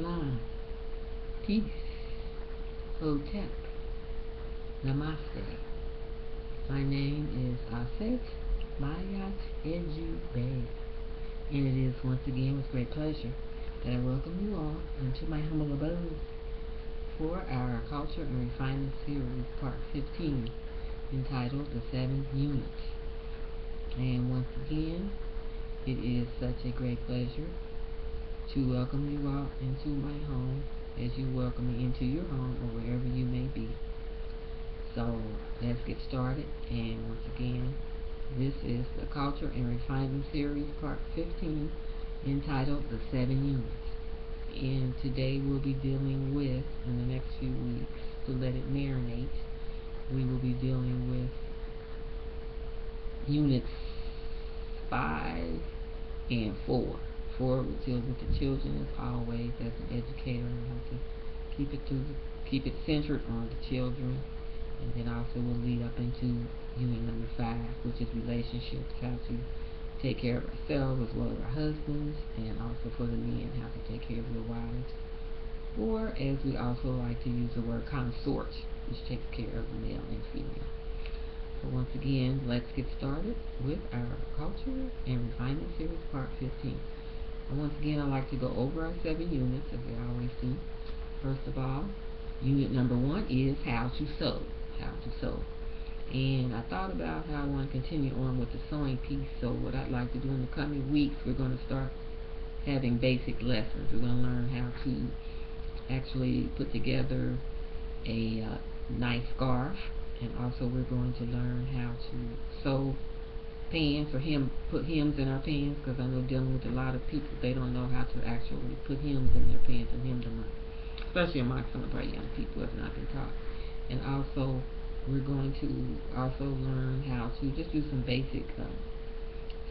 Shalom, peace, hotep, namaste. My name is Aset Mayat Eju Bay, and it is once again with great pleasure that I welcome you all into my humble abode for our Culture and Refinement series, part 15, entitled The 7 Units. And once again, it is such a great pleasure to welcome you all into my home as you welcome me into your home or wherever you may be. So let's get started. And once again, this is the Culture and Refinement series, part 15, entitled The 7 Units. And today we'll be dealing with, in the next few weeks, to let it marinate, we will be dealing with units 5 and 4. 4 will deal with the children, as always. As an educator, I have to keep it centered on the children, and then also we'll lead up into unit number 5, which is relationships, how to take care of ourselves as well as our husbands, and also for the men, how to take care of your wives, or as we also like to use the word consort, which takes care of male and female. So once again, let's get started with our Culture and Refinement series, part 15. And once again, I'd like to go over our 7 units, as we always do. First of all, unit number 1 is how to sew. How to sew. And I thought about how I want to continue on with the sewing piece. So what I'd like to do in the coming weeks, we're going to start having basic lessons. We're going to learn how to actually put together a nice scarf, and also we're going to learn how to sew pants, or put hems in our pants, because I know dealing with a lot of people, they don't know how to actually put hems in their pants and hem them up, especially among some of our young people who have not been taught. And also we're going to also learn how to just do some basic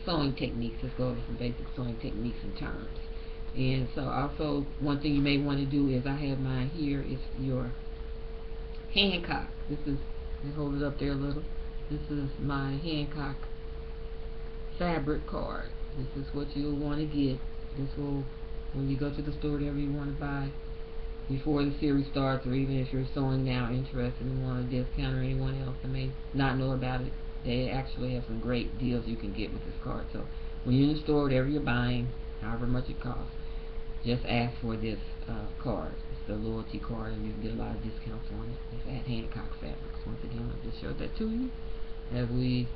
sewing techniques. Let's go over some basic sewing techniques and terms. And so also one thing you may want to do is, I have mine here, is your Hancock. This is, let me hold it up there a little. This is my Hancock fabric card. This is what you'll want to get. This will, when you go to the store, whatever you want to buy before the series starts, or even if you're sewing now, interested and want a discount, or anyone else that may not know about it, they actually have some great deals you can get with this card. So when you're in the store, whatever you're buying, however much it costs, just ask for this card. It's the loyalty card, and you can get a lot of discounts on it. It's at Hancock Fabrics. Once again, I'll just show that to you as we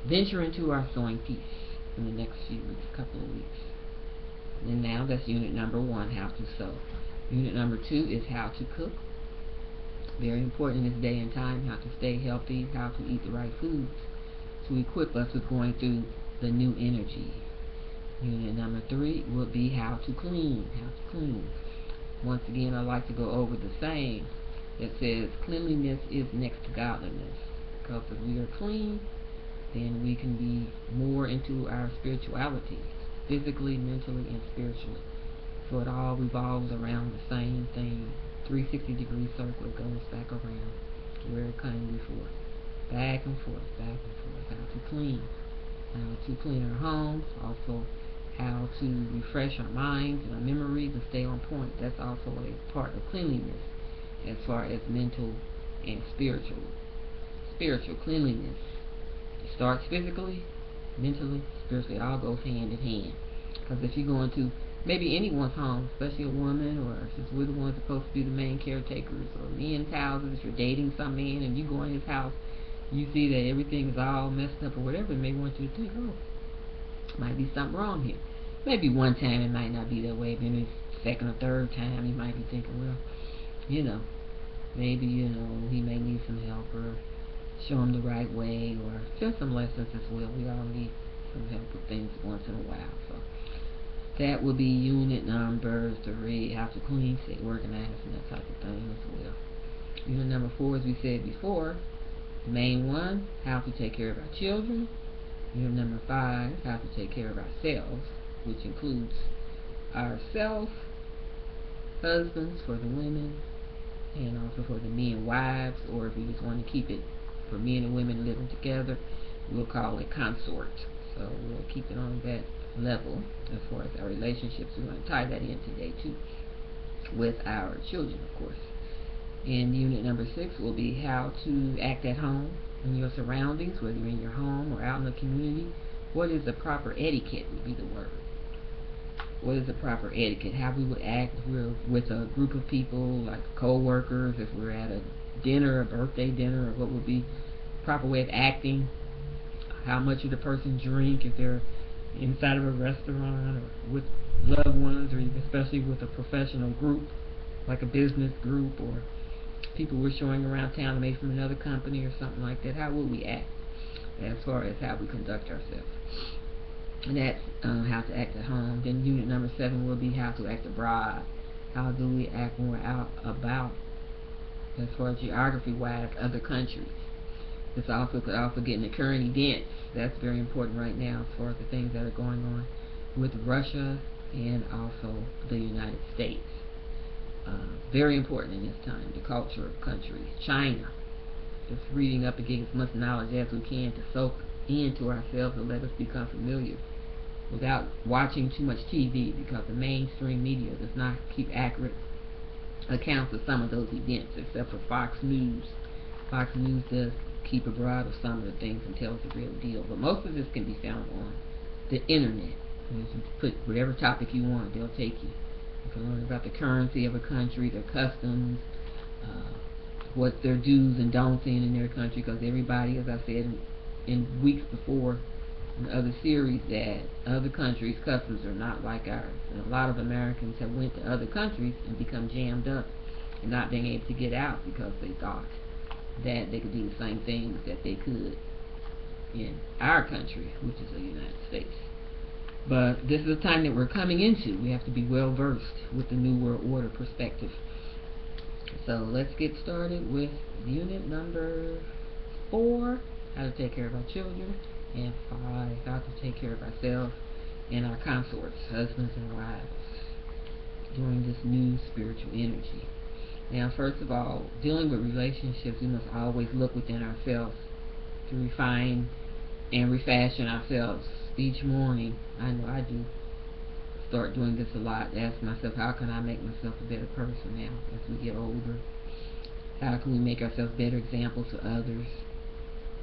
venture into our sewing piece in the next few weeks, couple of weeks. And now that's unit number 1, how to sew. Unit number 2 is how to cook. Very important in this day and time, how to stay healthy, how to eat the right foods to equip us with going through the new energy. Unit number 3 would be how to clean. How to clean. Once again, I like to go over the saying that says cleanliness is next to godliness, because if we are clean, then we can be more into our spirituality, physically, mentally, and spiritually. So it all revolves around the same thing. 360-degree circle, it goes back around to where it came before. Back and forth, back and forth. How to clean. How to clean our homes. Also, how to refresh our minds and our memories and stay on point. That's also a part of cleanliness, as far as mental and spiritual. Spiritual cleanliness. It starts physically, mentally, spiritually. It all goes hand in hand. Because if you go into maybe anyone's home, especially a woman, or since we're the ones supposed to be the main caretakers, or men's houses, if you're dating some man and you go in his house, you see that everything is all messed up or whatever, it may want you to think, oh, might be something wrong here. Maybe one time it might not be that way, maybe second or third time you might be thinking, well, maybe, he may need some help, or show him the right way, or just some lessons as well. We all need some help with things once in a while. So that would be unit number 3, how to clean, stay organized, and that type of thing as well. Unit number 4, as we said before, the main one, how to take care of our children. Unit number 5, how to take care of ourselves, which includes ourselves, husbands for the women, and also for the men, wives, or if you just want to keep it for men and women living together, we'll call it consort. So we'll keep it on that level as far as our relationships. We're going to tie that in today too. with our children, of course. And unit number 6 will be how to act at home in your surroundings, whether you're in your home or out in the community. What is the proper etiquette would be the word. What is the proper etiquette? How we would act if we're with a group of people, like co-workers, if we're at a dinner, a birthday dinner, or what would be proper way of acting. How much would the person drink if they're inside of a restaurant or with loved ones, or especially with a professional group, like a business group or people we're showing around town, maybe from another company or something like that. How would we act as far as how we conduct ourselves? And that's how to act at home. Then unit number 7 will be how to act abroad. How do we act when we're out about, as far as geography-wise, other countries. This also could also get into current events. That's very important right now as far as the things that are going on with Russia and also the United States. Very important in this time, the culture of countries. China, just reading up and getting as much knowledge as we can to soak into ourselves and let us become familiar without watching too much TV, because the mainstream media does not keep accurate accounts of some of those events, except for Fox News. Fox News does keep abroad of some of the things and tells the real deal, but most of this can be found on the internet. You can put whatever topic you want, they'll take you. You can learn about the currency of a country, their customs, what their do's and don'ts in their country, because everybody, as I said in weeks before in other series, that other countries' customs are not like ours. And a lot of Americans have went to other countries and become jammed up and not being able to get out because they thought that they could do the same things that they could in our country, which is the United States. But this is a time that we're coming into. We have to be well versed with the New World Order perspective. So let's get started with unit number 4, how to take care of our children, and 5, how to take care of ourselves and our consorts, husbands and wives, during this new spiritual energy. Now, first of all, dealing with relationships, we must always look within ourselves to refine and refashion ourselves each morning. I know I do start doing this a lot, ask myself, how can I make myself a better person now as we get older? How can we make ourselves better examples to others?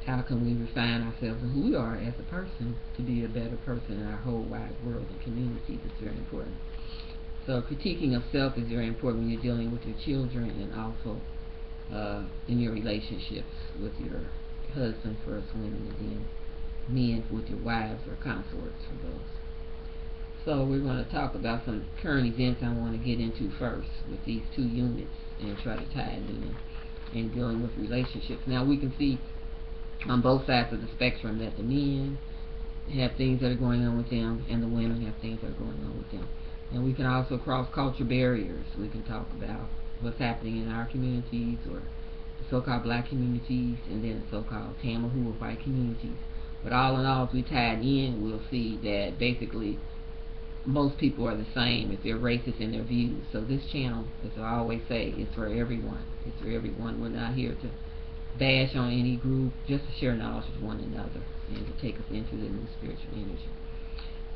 How can we refine ourselves and who we are as a person to be a better person in our whole wide world and communities? It's very important. So critiquing of self is very important when you're dealing with your children, and also in your relationships with your husband first, women, and then men with your wives or consorts for those. So we're going to talk about some current events I want to get into first with these 2 units and try to tie it in dealing with relationships. Now we can see on both sides of the spectrum that the men have things that are going on with them and the women have things that are going on with them. And we can also cross culture barriers. We can talk about what's happening in our communities, or the so-called black communities, and then the so-called Tamil or white communities. But all in all, if we tie it in, we'll see that basically most people are the same if they're racist in their views. So this channel, as I always say, is for everyone. It's for everyone. We're not here to bash on any group, just to share knowledge with one another and to take us into the new spiritual energy.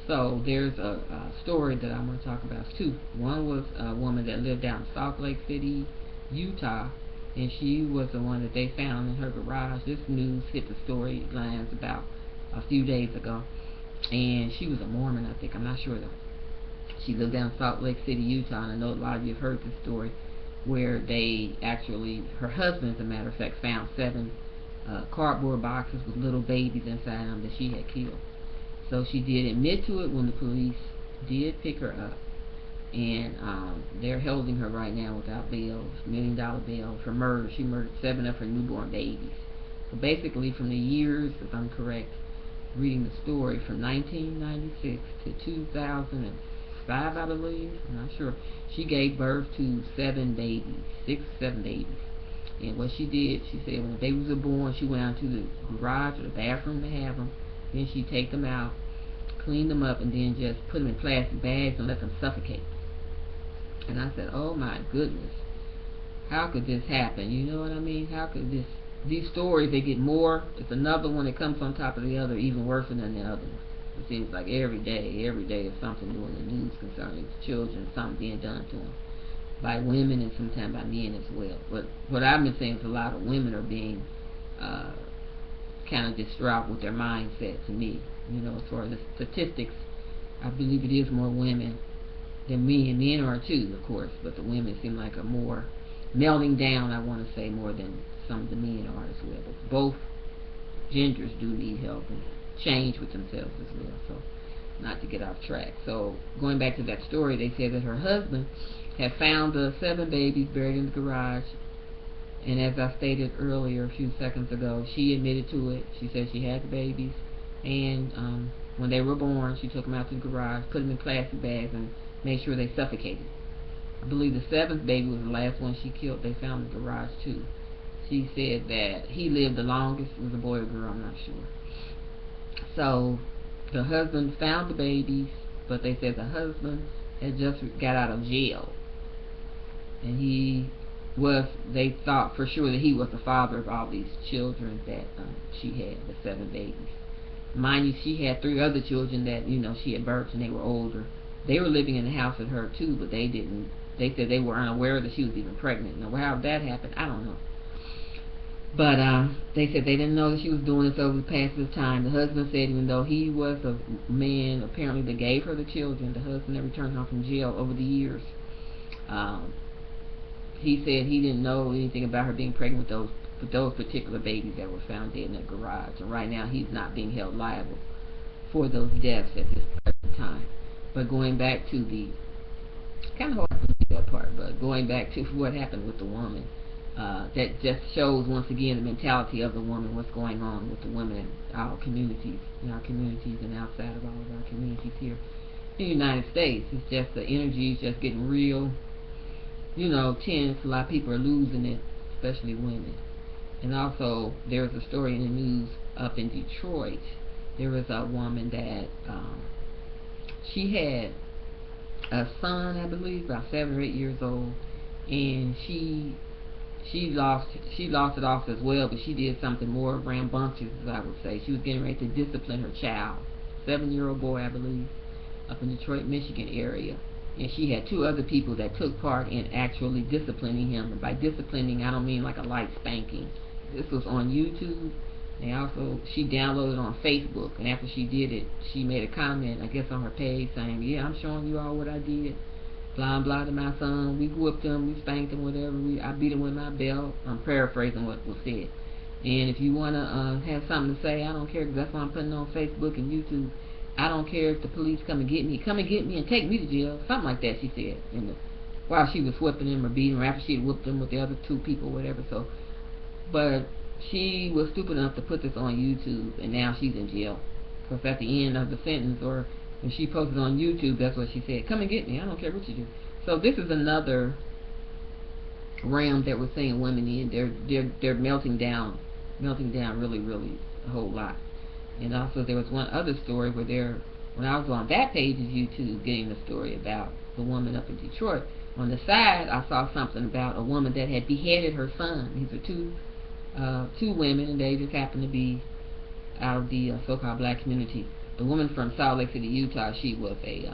So there's a story that I'm going to talk about, 2. One was a woman that lived out in Salt Lake City, Utah, and she was the one that they found in her garage. This news hit the storylines about a few days ago, and she was a Mormon, I think. I'm not sure though. She lived down in Salt Lake City, Utah, and I know a lot of you have heard this story, where they actually, her husband, as a matter of fact, found 7 cardboard boxes with little babies inside them that she had killed. So she did admit to it when the police did pick her up, and they're holding her right now without bail, $1 million bail for murder. She murdered 7 of her newborn babies. So basically, from the years, if I'm correct, reading the story, from 1996 to 2005, I believe, I'm not sure, she gave birth to 7 babies, 6 or 7 babies. And what she did, she said when the babies were born, she went out to the garage or the bathroom to have them. Then she'd take them out, clean them up, and then just put them in plastic bags and let them suffocate. And I said, oh my goodness, how could this happen? You know what I mean? How could this, these stories, they get more, it's another one that comes on top of the other, even worse than the other one. It seems like every day is something new in the news concerning children, something being done to them. by women and sometimes by men as well. But what I've been saying is a lot of women are being uh, kind of distraught with their mindset to me. As far as the statistics, I believe it is more women than men. Men are too, of course, but the women seem like are more melting down, I want to say, more than some of the men are as well. But both genders do need help and change with themselves as well. So, not to get off track. So, going back to that story, they said that her husband had found the 7 babies buried in the garage. And as I stated earlier, a few seconds ago, she admitted to it. She said she had the babies, and when they were born, she took them out to the garage, put them in plastic bags, and made sure they suffocated. I believe the 7th baby was the last one she killed. They found in the garage too. She said that he lived the longest. It was a boy or girl, I'm not sure. So the husband found the babies, but they said the husband had just got out of jail, and they thought for sure that he was the father of all these children that she had, the 7 babies. Mind you, she had 3 other children that she had birthed, and they were older. They were living in the house with her too, but they didn't. They said they were unaware that she was even pregnant. Now, how that happened, I don't know. But they said they didn't know that she was doing this over the past of time. The husband said even though he was a man apparently that gave her the children, the husband that returned home from jail over the years, he said he didn't know anything about her being pregnant with those particular babies that were found dead in the garage. And right now he's not being held liable for those deaths at this present time. But going back to kind of hard to believe that part, but going back to what happened with the woman, that just shows once again the mentality of the woman, what's going on with the women in our communities, and outside of all of our communities here in the United States. It's just the energy is just getting real, tense. A lot of people are losing it, especially women. And also, there's a story in the news up in Detroit. There was a woman that she had a son, I believe, about 7 or 8 years old, and she lost it off as well, but she did something more rambunctious, as I would say. She was getting ready to discipline her child, 7-year-old boy, I believe, up in Detroit, Michigan area. And she had 2 other people that took part in actually disciplining him. And by disciplining, I don't mean like a light spanking. This was on YouTube. And she downloaded it on Facebook. And after she did it, she made a comment, I guess, on her page saying, "Yeah, I'm showing you all what I did. Blah, blah to my son. We whooped him, we spanked him, whatever. I beat him with my belt." I'm paraphrasing what was said. And if you want to have something to say, I don't care, because that's why I'm putting it on Facebook and YouTube. I don't care if the police come and get me. Come and get me and take me to jail. Something like that, she said. While she was whipping him or beating him, after she had whooped him with the other 2 people, whatever. So, but she was stupid enough to put this on YouTube, and now she's in jail. Because at the end of the sentence, or when she posted on YouTube, that's what she said: "Come and get me. I don't care what you do." So this is another realm that we're seeing women in. They're melting down really, really a whole lot. And also there was one other story when I was on that page of YouTube getting the story about the woman up in Detroit, on the side I saw something about a woman that had beheaded her son. These are two women, and they just happened to be out of the so-called black community. The woman from Salt Lake City, Utah, she was a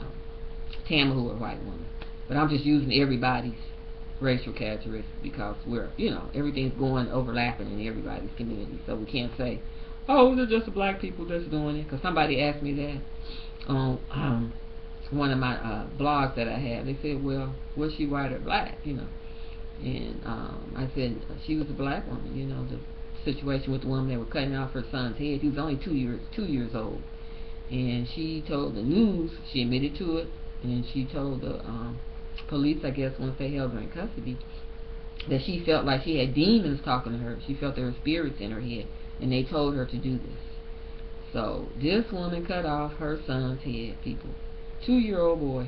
Tamil or white woman. But I'm just using everybody's racial characteristics because everything's going overlapping in everybody's community. So we can't say, "Oh, they're just the black people that's doing it." Because somebody asked me that on one of my blogs that I have. They said, "Well, was she white or black?" And I said she was a black woman. The situation with the woman that was cutting off her son's head. He was only 2 years old, and she told the news. She admitted to it, and she told the police, I guess, once they held her in custody, that she felt like she had demons talking to her. She felt there were spirits in her head, and they told her to do this. So this woman cut off her son's head, people, 2-year-old boy,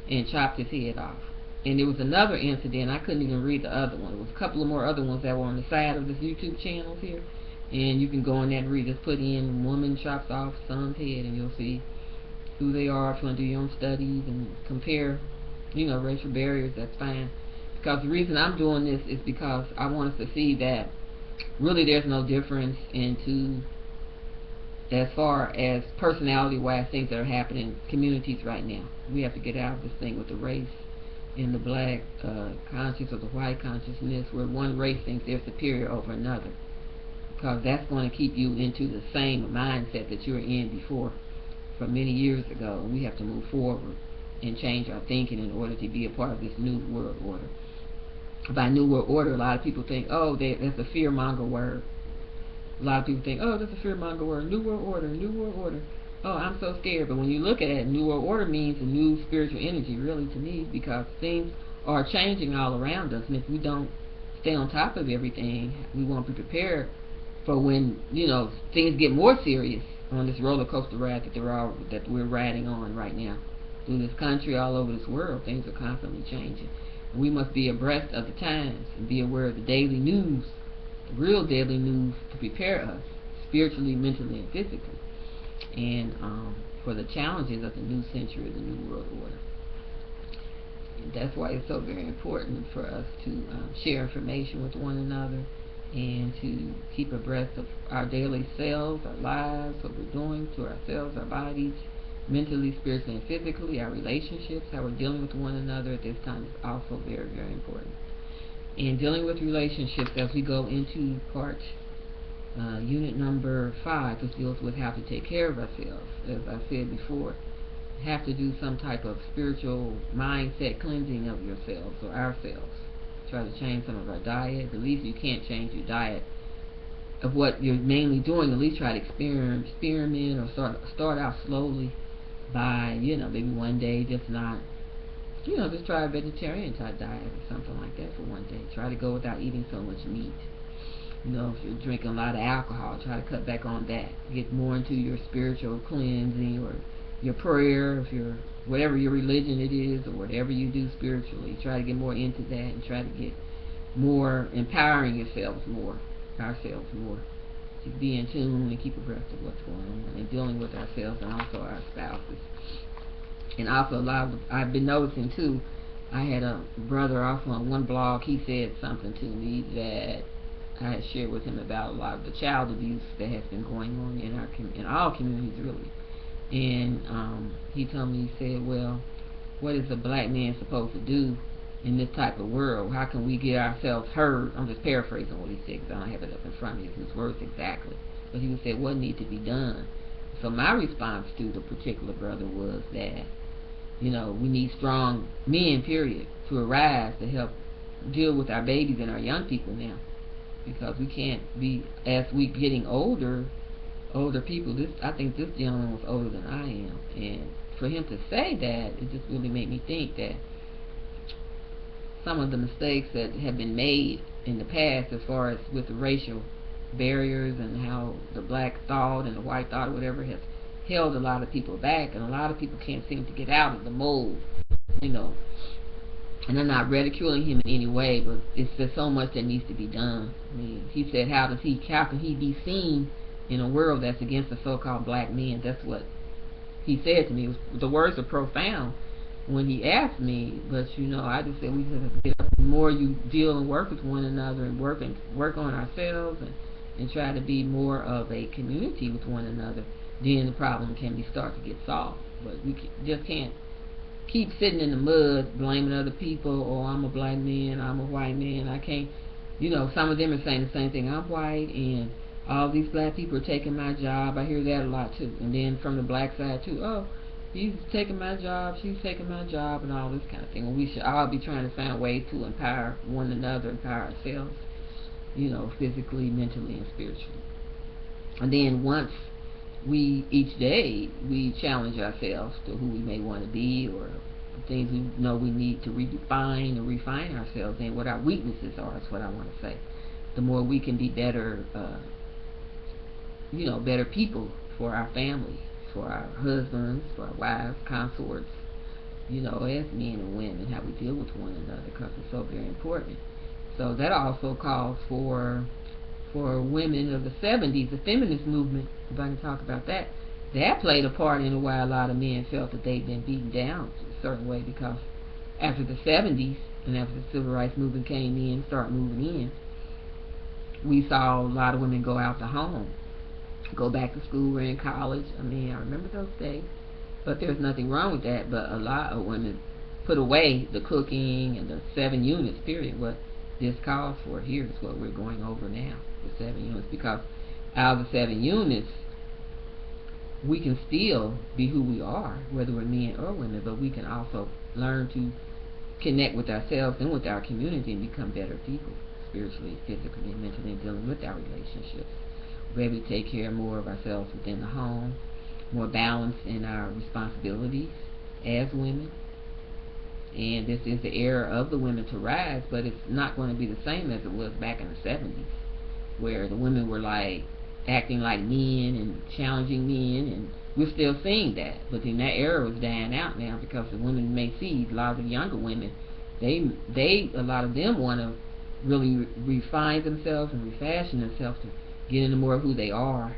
and chopped his head off. And there was another incident. I couldn't even read the other one. There was a couple of more other ones that were on the side of this YouTube channel here, and you can go in there and read. Just put in "woman chops off son's head," and you'll see who they are. If you want to do your own studies and compare, racial barriers, that's fine. Because the reason I'm doing this is because I want us to see that really there's no difference into, as far as personality-wise, things that are happening in communities right now. We have to get out of this thing with the race in the black conscious or the white consciousness, where one race thinks they're superior over another, because that's going to keep you into the same mindset that you were in before from many years ago. We have to move forward and change our thinking in order to be a part of this new world order. By new world order, a lot of people think, oh, that's a fearmonger word. A lot of people think, oh, that's a fearmonger word. New world order, new world order. Oh, I'm so scared. But when you look at it, new world order means a new spiritual energy, really, to me, because things are changing all around us, and if we don't stay on top of everything, we won't be prepared for when, things get more serious on this roller coaster ride that we're riding on right now. Through this country, all over this world, things are constantly changing. And we must be abreast of the times and be aware of the daily news, the real daily news, to prepare us spiritually, mentally, and physically, and for the challenges of the new century, the new world order. And that's why it's so very important for us to share information with one another and to keep abreast of our daily selves, our lives, what we're doing to ourselves, our bodies, mentally, spiritually, and physically, our relationships, how we're dealing with one another at this time is also very, very important. And dealing with relationships, as we go into unit number 5, which deals with how to take care of ourselves, as I said before, have to do some type of spiritual mindset cleansing of yourselves or ourselves. Try to change some of our diet. At least you can't change your diet of what you're mainly doing. At least try to experiment or start out slowly by, maybe one day just not, just try a vegetarian type diet or something like that for one day. Try to go without eating so much meat. If you're drinking a lot of alcohol, try to cut back on that. Get more into your spiritual cleansing or your prayer, if you're whatever your religion it is, or whatever you do spiritually. Try to get more into that and try to get more empowering ourselves more, to be in tune and keep abreast of what's going on and dealing with ourselves and also our spouses. And also I've been noticing too, I had a brother off on one blog, he said something to me that I had shared with him about a lot of the child abuse that has been going on in all communities, really. And he told me, he said, well, what is a black man supposed to do in this type of world? How can we get ourselves heard? I'm just paraphrasing what he said because I don't have it up in front of me, his words exactly. But he would say, what needs to be done? So my response to the particular brother was that, we need strong men, period, to arise to help deal with our babies and our young people now. Because we can't be, as we getting older people, I think this gentleman was older than I am, and for him to say that, it just really made me think that some of the mistakes that have been made in the past, as far as with the racial barriers and how the black thought and the white thought or whatever has held a lot of people back, and a lot of people can't seem to get out of the mold, and I'm not ridiculing him in any way, but it's just so much that needs to be done. I mean, he said, how can he be seen in a world that's against the so-called black men? That's what he said to me. The words are profound when he asked me, but I just said we just have to get up. The more you deal and work with one another and work on ourselves and try to be more of a community with one another, then the problem can start to get solved. But we just can't keep sitting in the mud blaming other people. Oh, I'm a black man, I'm a white man, I can't. Some of them are saying the same thing. I'm white and all these black people are taking my job. I hear that a lot too. And then from the black side too, oh, he's taking my job, she's taking my job, and all this kind of thing. When we should all be trying to find ways to empower one another, empower ourselves, physically, mentally, and spiritually. And then once each day we challenge ourselves to who we may want to be, or things we know we need to redefine or refine ourselves, and what our weaknesses are, is what I want to say. The more we can be better, better people for our family, for our husbands, for our wives, consorts, as men and women, how we deal with one another, because it's so very important. So that also calls for women of the 70s, the feminist movement, if I can talk about that. That played a part in why a lot of men felt that they'd been beaten down a certain way, because after the 70s and after the civil rights movement came in, started moving in, we saw a lot of women go out the home, go back to school, we're in college. I mean, I remember those days. But there's nothing wrong with that, but a lot of women put away the cooking and the 7 units, period. What this calls for here is what we're going over now, the 7 units, because out of the 7 units, we can still be who we are, whether we're men or women, but we can also learn to connect with ourselves and with our community and become better people, spiritually, physically, and mentally, and dealing with our relationships. We're able to take care more of ourselves within the home, more balance in our responsibilities as women. And this is the era of the women to rise, but it's not going to be the same as it was back in the 70s, where the women were like acting like men and challenging men, and we're still seeing that. But then that era was dying out now, because the women may see, a lot of the younger women, they a lot of them want to really refine themselves and refashion themselves to get into more of who they are,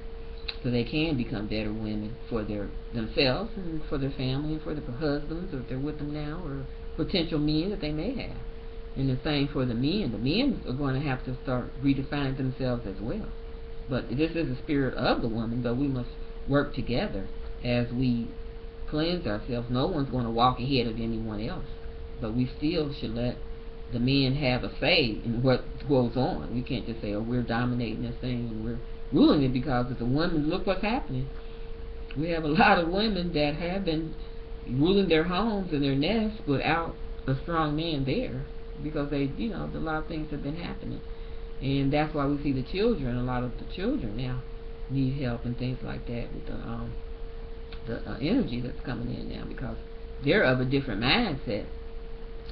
so they can become better women for themselves and for their family and for their husbands, or if they're with them now, or potential men that they may have. And the same for the men. The men are going to have to start redefining themselves as well. But this is the spirit of the woman, but we must work together as we cleanse ourselves. No one's going to walk ahead of anyone else, but we still should let the men have a say in what goes on. We can't just say, oh, we're dominating this thing and we're ruling it, because as a woman, look what's happening. We have a lot of women that have been ruling their homes and their nests without a strong man there, because they, a lot of things have been happening. And that's why we see the children, a lot of the children now need help and things like that with the energy that's coming in now, because they're of a different mindset.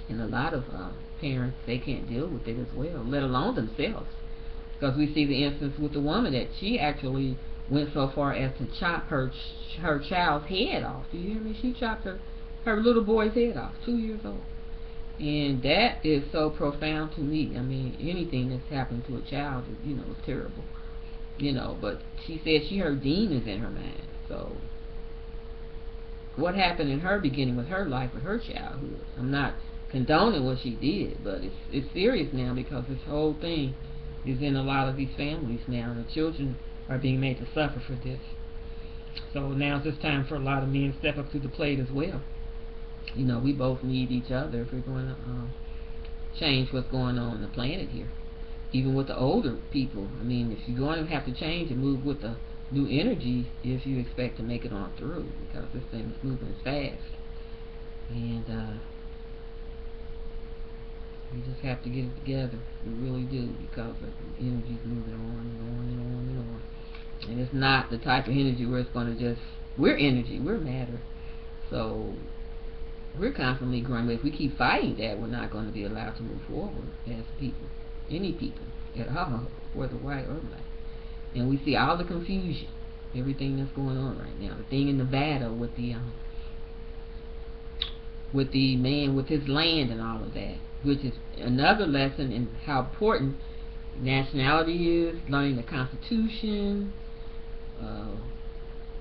And a lot of parents, they can't deal with it as well, let alone themselves. Because we see the instance with the woman that she actually went so far as to chop her child's head off. Do you hear me? She chopped her little boy's head off, 2 years old. And that is so profound to me. I mean, anything that's happened to a child is, is terrible. But she said she heard demons in her mind. So what happened in her beginning with her life, with her childhood? I'm not condoning what she did, but it's serious now, because this whole thing is in a lot of these families now, and the children are being made to suffer for this. So now it's just time for a lot of men to step up to the plate as well. We both need each other if we're going to change what's going on the planet here. Even with the older people, I mean, if you're going to have to change and move with the new energy, if you expect to make it on through, because this thing is moving fast. And we just have to get it together. We really do, because the energy's moving on and on and on and on. And it's not the type of energy where it's going to just, we're energy, we're matter. So we're constantly growing. But if we keep fighting that, we're not going to be allowed to move forward as people, any people at all, whether white or black. And we see all the confusion, everything that's going on right now. The thing in Nevada with the man with his land and all of that, which is another lesson in how important nationality is, learning the Constitution,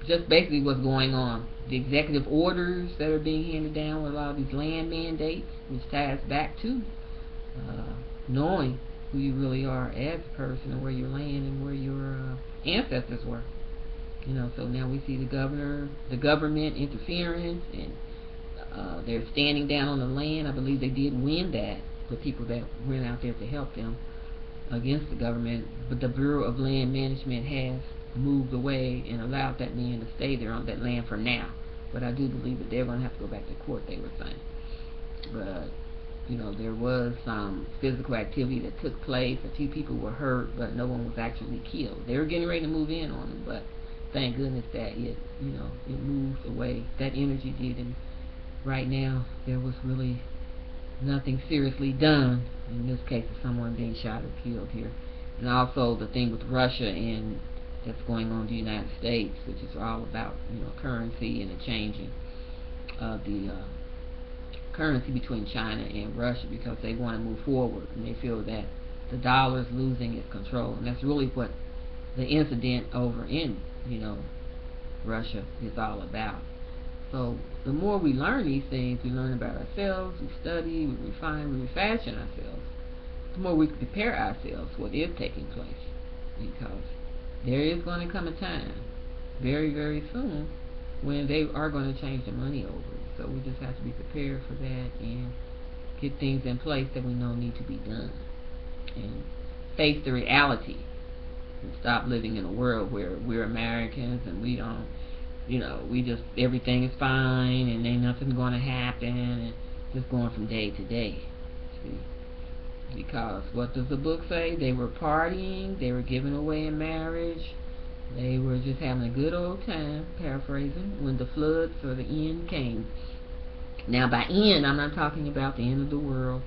just basically what's going on. The executive orders that are being handed down with a lot of these land mandates, which ties back to knowing who you really are as a person, and where your land and where your ancestors were. So now we see the government interference, and they're standing down on the land. I believe they did win that, the people that went out there to help them against the government. But the Bureau of Land Management has moved away and allowed that man to stay there on that land for now. But I do believe that they're going to have to go back to court, they were saying. But there was some physical activity that took place. A few people were hurt, but no one was actually killed. They were getting ready to move in on them, but thank goodness that it moved away. That energy did, and right now there was really nothing seriously done in this case of someone being shot or killed here. And also the thing with Russia and that's going on in the United States, which is all about currency and the changing of the currency between China and Russia, because they want to move forward and they feel that the dollar is losing its control, and that's really what the incident over in Russia is all about. So the more we learn these things, we learn about ourselves, we study, we refine, we refashion ourselves, the more we prepare ourselves for what is taking place, because there is going to come a time very, very soon when they are going to change the money over. So we just have to be prepared for that and get things in place that we know need to be done, and face the reality, and stop living in a world where we're Americans and we don't, we just, everything is fine and ain't nothing going to happen, and just going from day to day. See? Because what does the book say? They were partying, they were giving away in marriage, they were just having a good old time, paraphrasing, when the floods or the end came. Now, by end, I'm not talking about the end of the world.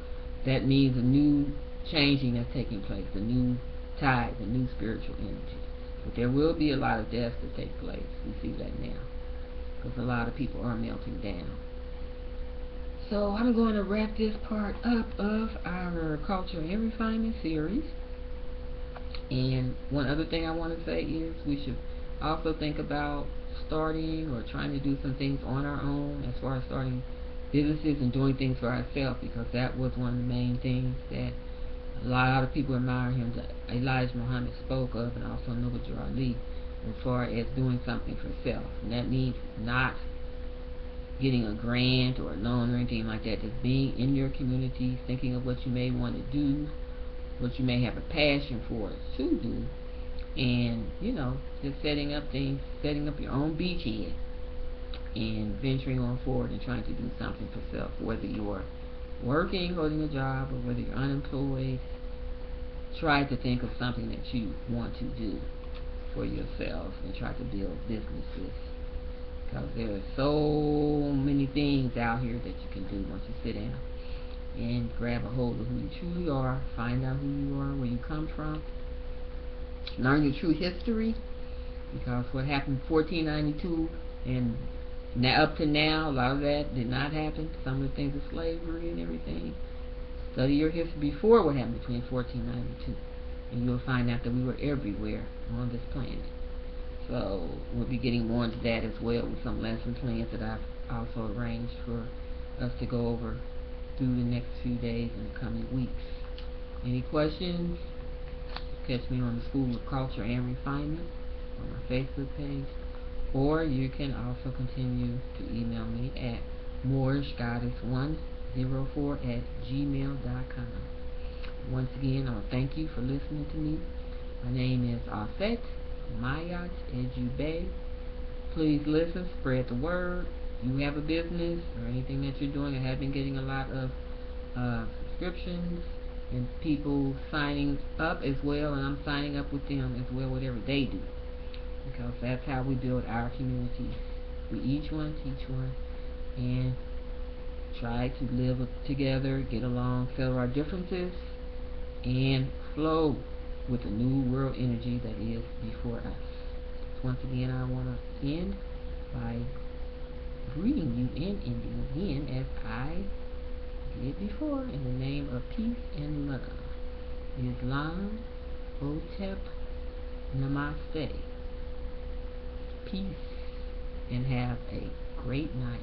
That means a new changing that's taking place, a new tide, a new spiritual energy. But there will be a lot of deaths that take place. We see that now, because a lot of people are melting down. So I'm going to wrap this part up of our Culture and Refinement series. And one other thing I want to say is we should also think about starting or trying to do some things on our own, as far as starting businesses and doing things for ourselves, because that was one of the main things that a lot of people admire him, that Elijah Muhammad spoke of, and also Noble Drew Ali, as far as doing something for self. And that means not getting a grant or a loan or anything like that, just being in your community, thinking of what you may want to do, what you may have a passion for to do, and just setting up things, setting up your own beachhead, and venturing on forward and trying to do something for self, whether you're working, holding a job, or whether you're unemployed. Try to think of something that you want to do for yourself and try to build businesses, because there are so many things out here that you can do once you sit down and grab a hold of who you truly are, find out who you are, where you come from, learn your true history, because what happened in 1492 and now up to now, a lot of that did not happen. Some of the things of slavery and everything. Study your history before what happened between 1492, and you'll find out that we were everywhere on this planet. So we'll be getting more into that as well, with some lesson plans that I've also arranged for us to go over through the next few days and the coming weeks. Any questions? Catch me on the School of Culture and Refinement on my Facebook page, or you can also continue to email me at moorishgoddess104@gmail.com. Once again, I want to thank you for listening to me. My name is Afet Mayat Ejube. Please listen, spread the word. You have a business or anything that you're doing. I have been getting a lot of subscriptions and people signing up as well, and I'm signing up with them as well, whatever they do, because that's how we build our communities. We each one teach one, and try to live together, get along, settle our differences, and flow with the new world energy that is before us. Once again, I want to end by greeting you and ending again as I did before, in the name of peace and love. Islam, Hotep, Namaste. Peace, and have a great night.